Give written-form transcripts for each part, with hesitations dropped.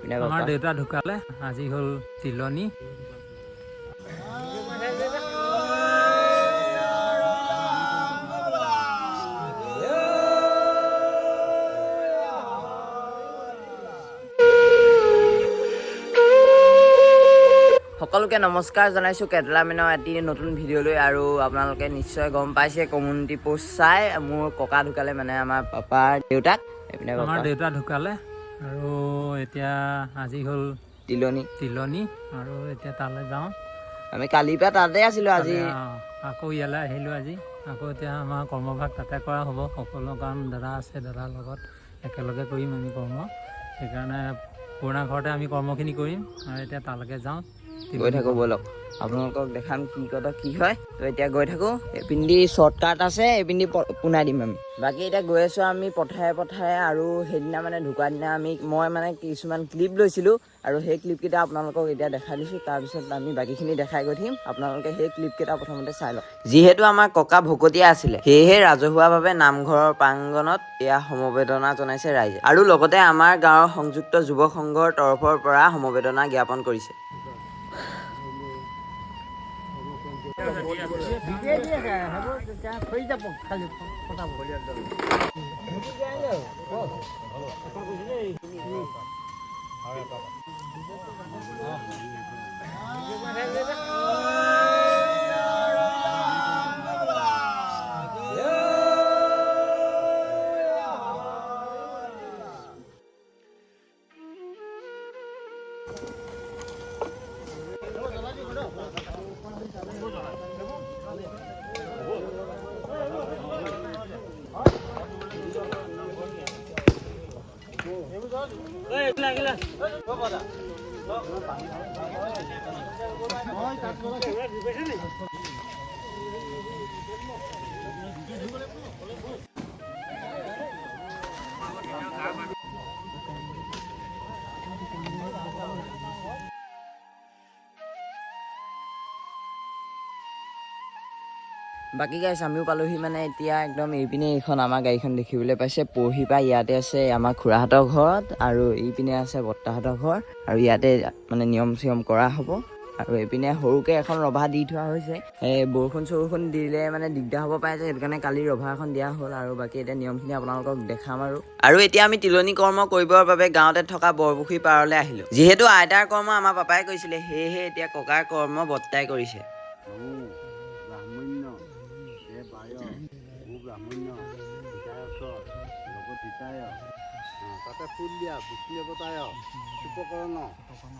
আমাৰ দেউতা ঢুকালে আজি হ'ল তিলনি সকলোকে নমস্কাৰ জনাইছোঁ কেটলা মেনৰ এটি নতুন ভিডিঅ'লৈ আৰু আপোনালোকে নিশ্চয় গম পাইছে কমিউনিটি পোষ্ট চাই মোৰ ককা ঢুকালে মানে আমাৰ পাপাৰ দেউতাক আমাৰ দেউতা ঢুকালে আৰু এতিয়া আজি হ'ল তিলনি আৰু এতিয়া তালৈ যাওঁ আমি কালিৰ পৰা তাতে আছিলোঁ আজি আকৌ ইয়ালৈ আহিলোঁ আজি আকৌ এতিয়া আমাৰ কৰ্মভাগ তাতে কৰা হ'ব সকলো কাৰণ দাদা আছে দাদাৰ লগত একেলগে কৰিম আমি কৰ্ম সেইকাৰণে পুৰণা ঘৰতে আমি কৰ্মখিনি কৰিম আৰু এতিয়া তালৈকে যাওঁ গৈ থাকোঁ ব'লক আপোনালোকক দেখাম কি কথা কি হয় তো এতিয়া গৈ থাকোঁ এইপিনেদি শ্বৰ্টকাট আছে এইপিনেদি পোনাই দিম আমি বাকী এতিয়া গৈ আছোঁ আমি পথাৰে আৰু সেইদিনা মানে ঢুকুৱা দিনা মই মানে কিছুমান ক্লিপ লৈছিলোঁ আৰু সেই ক্লিপকেইটা আপোনালোকক এতিয়া দেখাই দিছোঁ তাৰপিছত আমি বাকীখিনি দেখাই গৈ থাকিম আপোনালোকে সেই ক্লিপকেইটা প্ৰথমতে চাই লওক যিহেতু আমাৰ ককা ভকতীয়া আছিলে সেয়েহে ৰাজহুৱাভাৱে নামঘৰৰ প্ৰাংগণত এয়া সমবেদনা জনাইছে ৰাইজে আৰু লগতে আমাৰ গাঁৱৰ সংযুক্ত যুৱ সংঘৰ তৰফৰ পৰা সমবেদনা জ্ঞাপন কৰিছে বাকী গাইছ আমিও পালোহি মানে এতিয়া একদম এইপিনে এইখন আমাৰ গাড়ীখন দেখিবলৈ পাইছে পৰহি পৰা ইয়াতে আছে আমাৰ খুৰাহঁতৰ ঘৰত আৰু এইপিনে আছে বৰ্তাহঁতৰ ঘৰ আৰু ইয়াতে মানে নিয়ম চিয়ম কৰা হ'ব আৰু এইপিনে সৰুকৈ এখন ৰভা দি থোৱা হৈছে বৰষুণ দিলে মানে দিগদাৰ হ'ব পাৰে যে সেইটো কাৰণে কালি ৰভা এখন দিয়া হ'ল আৰু বাকী এতিয়া নিয়মখিনি আপোনালোকক দেখাম আৰু এতিয়া আমি তিলনি কৰ্ম কৰিবৰ বাবে গাঁৱতে থকা বৰপুখুৰী পাৰলৈ আহিলোঁ যিহেতু আইতাৰ কৰ্ম আমাৰ পাপাই কৰিছিলে সেয়েহে এতিয়া ককাৰ কৰ্ম বৰ্তাই কৰিছে তাতে ফুল দিয়া বিষ্ণু অৱতায় সুপকৰণ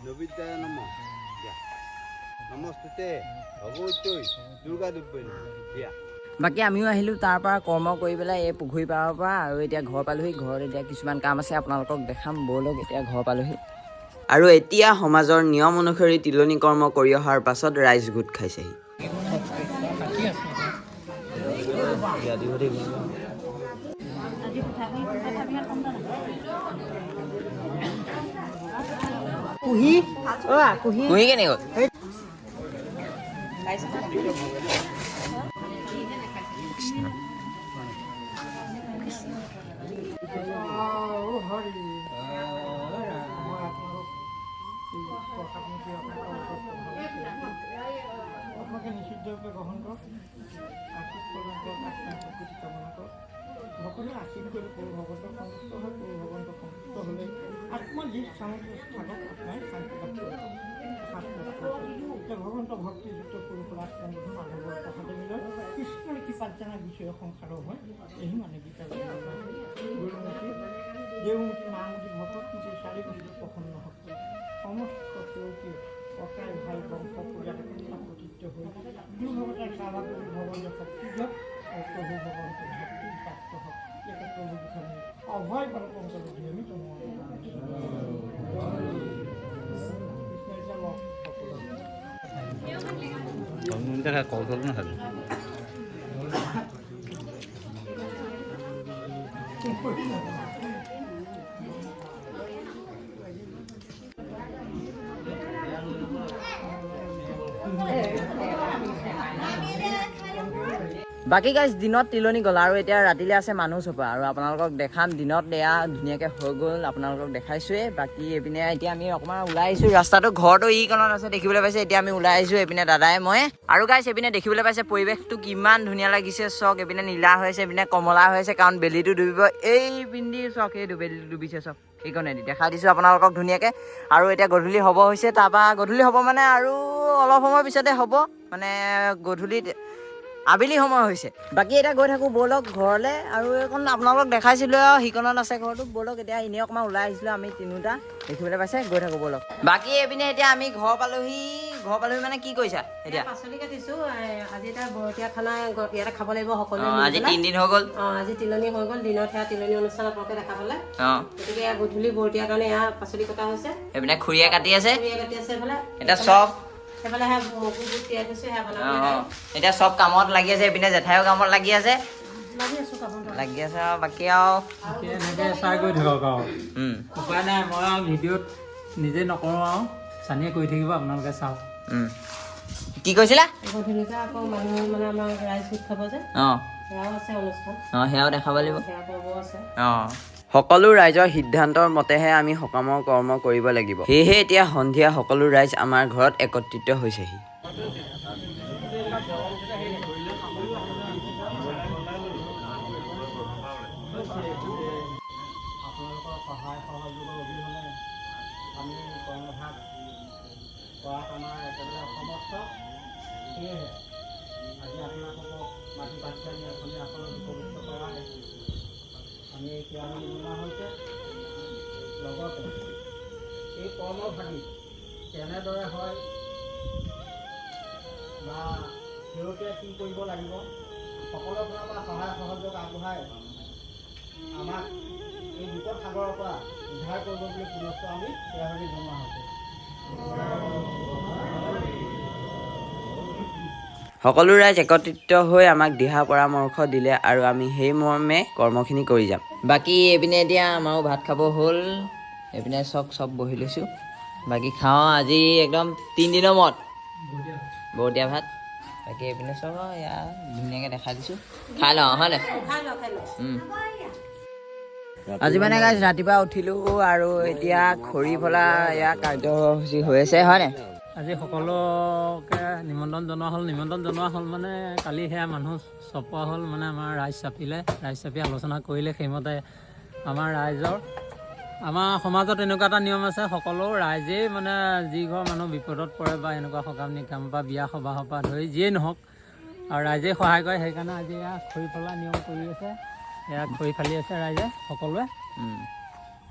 নবিদ্যায় নম নমস্তুতে ভগৱতৈ দুৰ্গা দুৰ্গৈ দিয়া বাকী আমিও আহিলোঁ তাৰ পৰা কৰ্ম কৰি পেলাই এই পুখুৰী পাৰৰ পৰা আৰু এতিয়া ঘৰ পালোহি ঘৰত এতিয়া কিছুমান কাম আছে আপোনালোকক দেখাম ব'লক এতিয়া ঘৰ পালোহি আৰু এতিয়া সমাজৰ নিয়ম অনুসৰি তিলনি কৰ্ম কৰি অহাৰ পাছত ৰাইজ গোট খাইছেহি কুহি কেনে গ'ল নিষিদ্ধৰূপে গ্ৰহণ কৰক সকলোৱে আশীৰ্বাদ কৰি পূৰ্ব ভগৱন্ত সন্তুষ্ট হয় পূৰ্ব ভগৱন্ত সন্তুষ্ট হ'লে আত্মজীৱ স্থানত থাকক আপোনাৰ শান্তি লাভ কৰিব এতিয়া ভগৱন্ত ভক্তিযুক্ত পুৰুষৰ আত্মবোধন মাধৱৰ কথাতে মিলন কৃষ্ণৰ কৃপাত জানা বিষয় সংসাৰো হয় এই মানে গীতা গুৰুমুখী দেৱমুখী মামুখী ভকতমুখী চাৰিমুখী প্ৰসন্ন শক্তি সমস্ত সেউকী ককাই ভাই বংশ পৰিয়াল প্ৰতিষ্ঠিত হৈ গুৰু ভগৱতৰ স্বাভাৱিক ভগৱন্ত শক্তি দিয়ক আৰু প্ৰভু ভগৱন্ত ভক্তি প্ৰাপ্ত হওক একে প্ৰভু গোসানী অভয় বাৰ পংকজ নিয়মিত কৌশল না বাকী গাইজ দিনত তিলনি গ'ল আৰু এতিয়া ৰাতিলৈ আছে মানুহ চপা আৰু আপোনালোকক দেখাম দিনত এয়া ধুনীয়াকৈ হৈ গ'ল আপোনালোকক দেখাইছোৱে বাকী এইপিনে এতিয়া আমি অকণমান ওলাই আহিছোঁ ৰাস্তাটো ঘৰটো ই কণত আছে দেখিবলৈ পাইছে এতিয়া আমি ওলাই আহিছোঁ এইপিনে দাদাই মই আৰু গাইজ এইপিনে দেখিবলৈ পাইছে পৰিৱেশটো কিমান ধুনীয়া লাগিছে চক এইপিনে নীলা হৈ আছে এইপিনে কমলা হৈ আছে কাৰণ বেলিটো ডুবিব এই পিন্ধি চক এইটো বেলিটো ডুবিছে চক সেইকণেদি দেখাই দিছোঁ আপোনালোকক ধুনীয়াকৈ আৰু এতিয়া গধূলি হ'ব হৈছে তাৰপৰা গধূলি হ'ব মানে আৰু অলপ সময় পিছতে হ'ব মানে গধূলি আবেলি সময় হৈছে বাকী এতিয়া গৈ থাকোঁ ব'লক ঘৰলৈ আৰু এইখন আপোনালোকক দেখাইছিলোঁ আৰু সিকণত আছে ঘৰটো ব'লক এতিয়া এনেই অকণমান ওলাই আহিছিলোঁ আমি তিনিওটা দেখিবলৈ পাইছে গৈ থাকোঁ ব'লক বাকী এইপিনে এতিয়া আমি ঘৰ পালোহি মানে কি কৰিছা এতিয়া পাচলি কাটিছোঁ আজি এটা বৰতীয়া খানা ইয়াতে খাব লাগিব সকলোৱে আজি 3 দিন হৈ গ'ল আজি তিলনি হৈ গ'ল দিনত সেয়া তিলনি অনুষ্ঠান আপোনালোকে দেখা পালে গতিকে গধূলি বৰতীয়াৰ কাৰণে এয়া পাচলি কটা হৈছে এইপিনে খুৰীয়ে কাটি আছে এইফালে এতিয়া চব সেইফালে সেয়া মগু বুট তিয়াই থৈছোঁ সেয়া বনাবলৈ এতিয়া চব কামত লাগি আছে এইপিনে জেঠাইও কামত লাগি আছে লাগি আছোঁ কামত লাগি আছে আৰু বাকী আৰু এনেকৈ চাই গৈ থাকক আৰু উপায় নাই মই আৰু ভিডিঅ'ত নিজে নকৰোঁ আৰু চানিয়ে কৰি থাকিব আপোনালোকে চাওক কি কৈছিলা গধূলিকৈ আকৌ মানুহ মানে আমাৰ ৰাইজ গোট খাব যে সেয়াও আছে অনুষ্ঠান সেয়াও দেখাব লাগিব সেয়া পৰ্ব আছে সকলো ৰাইজৰ সিদ্ধান্তৰ মতেহে আমি সকামৰ কৰ্ম কৰিব লাগিব সেয়েহে এতিয়া সন্ধিয়া সকলো ৰাইজ আমাৰ ঘৰত একত্ৰিত হৈছেহি আপোনালোকৰ সহায় সহযোগৰ অবিহনে আমি কৰ্মভাগ কৰাত আমাৰ একেবাৰে অসমৰ্থ সেয়েহে আজি আপোনালোকক মাটি পাতি আমি অসমীয়া সকলক উপযুক্ত কৰা আমি কেৰাণী বনোৱা হৈছে লগতে এই কৰ্মভাগী কেনেদৰে হয় বা শেহতীয়া কি কৰিব লাগিব সকলো ফালৰ পৰা সহায় সহযোগ আগবঢ়াই আমাক এই বিপদ সাগৰৰ পৰা উদ্ধাৰ কৰিব বুলি পুনশ্চ আমি কেৰাণী বনোৱা হৈছে সকলো ৰাইজ একত্ৰিত হৈ আমাক দিহা পৰামৰ্শ দিলে আৰু আমি সেই মৰ্মে কৰ্মখিনি কৰি যাম বাকী এইপিনে এতিয়া আমাৰো ভাত খাব হ'ল এইপিনে চব বহি লৈছোঁ বাকী খাওঁ আজি একদম 3 দিনৰ মূৰত বৰতীয়া ভাত বাকী এইপিনে চব এয়া ধুনীয়াকৈ দেখাই দিছোঁ খাই লওঁ হয় নাই আজি মানে গাইজ ৰাতিপুৱা উঠিলোঁ আৰু এতিয়া খৰি ফলা এয়া কাৰ্যসূচী হৈ আছে হয় নাই আজি সকলোকে নিমন্ত্ৰণ জনোৱা হ'ল মানে কালি সেয়া মানুহ চপোৱা হ'ল মানে আমাৰ ৰাইজ চাপি আলোচনা কৰিলে সেইমতে আমাৰ সমাজত এনেকুৱা এটা নিয়ম আছে সকলো ৰাইজেই মানে যি ঘৰ মানুহ বিপদত পৰে বা এনেকুৱা সকাম নিকাম বা বিয়া সবাহৰ পৰা ধৰি যিয়েই নহওক আৰু ৰাইজেই সহায় কৰে সেইকাৰণে আজি এয়া খৰি ফলা নিয়ম কৰি আছে এয়া খৰি ফালি আছে ৰাইজে সকলোৱে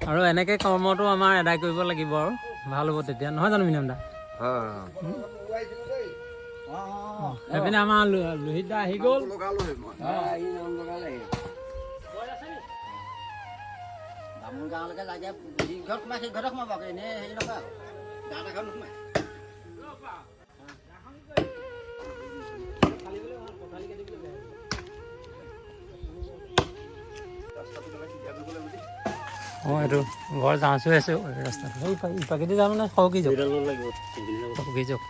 আৰু এনেকৈ কৰ্মটো আমাৰ আদায় কৰিব লাগিব আৰু ভাল হ'ব তেতিয়া নহয় জানো মিনম দা সেইপিনে আমাৰ লোহিত দা আহি গ'ল বামুণ গাঁৱলৈকে লাগে ঘৰত সোমাই সেই ঘৰতে সোমাব এনেই হেৰি নকৰা গাঁৱত এখন নোসোমাই এইটো ঘৰ যাওঁ আছোঁ ৰাস্তাটো সেই ইপাকেদি যাম মানে সৰকি যাওক